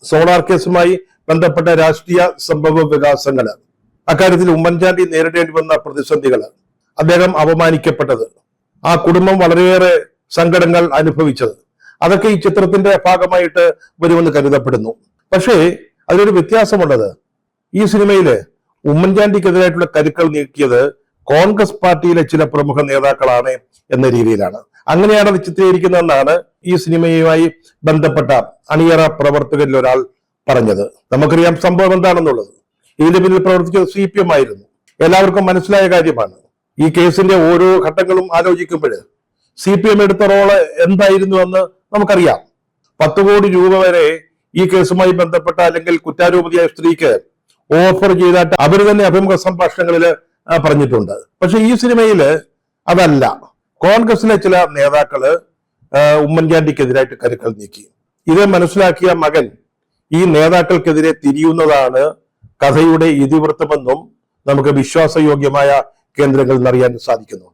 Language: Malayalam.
സോളാർ കേസുമായി ബന്ധപ്പെട്ട രാഷ്ട്രീയ സംഭവ വികാസങ്ങൾ, അക്കാര്യത്തിൽ ഉമ്മൻചാണ്ടി നേരിടേണ്ടി വന്ന പ്രതിസന്ധികൾ, അദ്ദേഹം അപമാനിക്കപ്പെട്ടത്, ആ കുടുംബം വളരെയേറെ സങ്കടങ്ങൾ അനുഭവിച്ചത്, അതൊക്കെ ഈ ചിത്രത്തിന്റെ ഭാഗമായിട്ട് വരുമെന്ന് കരുതപ്പെടുന്നു. പക്ഷേ അതിലൊരു വ്യത്യാസമുള്ളത്, ഈ സിനിമയില് ഉമ്മൻചാണ്ടിക്കെതിരായിട്ടുള്ള കരുക്കൾ നീക്കിയത് കോൺഗ്രസ് പാർട്ടിയിലെ ചില പ്രമുഖ നേതാക്കളാണ് എന്ന രീതിയിലാണ്. അങ്ങനെയാണ് അത് ചിത്രീകരിക്കുന്നതെന്നാണ് ഈ സിനിമയുമായി ബന്ധപ്പെട്ട അണിയറ പ്രവർത്തകരിൽ ഒരാൾ പറഞ്ഞത്. നമുക്കറിയാം സംഭവം എന്താണെന്നുള്ളത്. ഇതിന്റെ പിന്നിൽ പ്രവർത്തിച്ചത് CPM ആയിരുന്നു. എല്ലാവർക്കും മനസ്സിലായ കാര്യമാണ്. ഈ കേസിന്റെ ഓരോ ഘട്ടങ്ങളും ആലോചിക്കുമ്പോൾ CPM എടുത്ത റോള് എന്തായിരുന്നു എന്ന് നമുക്കറിയാം. 10 കോടി രൂപ വരെ ഈ കേസുമായി ബന്ധപ്പെട്ട അല്ലെങ്കിൽ കുറ്റാരോപിതയായ സ്ത്രീക്ക് ഓഫർ ചെയ്തിട്ട് അവർ തന്നെ അഭിമുഖ സംഭാഷണങ്ങളിൽ പറഞ്ഞിട്ടുണ്ട്. പക്ഷെ ഈ സിനിമയില് അതല്ല. കോൺഗ്രസിലെ ചില നേതാക്കള് ഉമ്മൻചാണ്ടിക്കെതിരായിട്ട് കരുക്കൾ നീക്കി. ഇത് മനസ്സിലാക്കിയ മകൻ ഈ നേതാക്കൾക്കെതിരെ തിരിയുന്നതാണ് കഥയുടെ ഇതിവൃത്തമെന്നും നമുക്ക് വിശ്വാസയോഗ്യമായ കേന്ദ്രങ്ങളിൽ നിന്നറിയാൻ സാധിക്കുന്നു.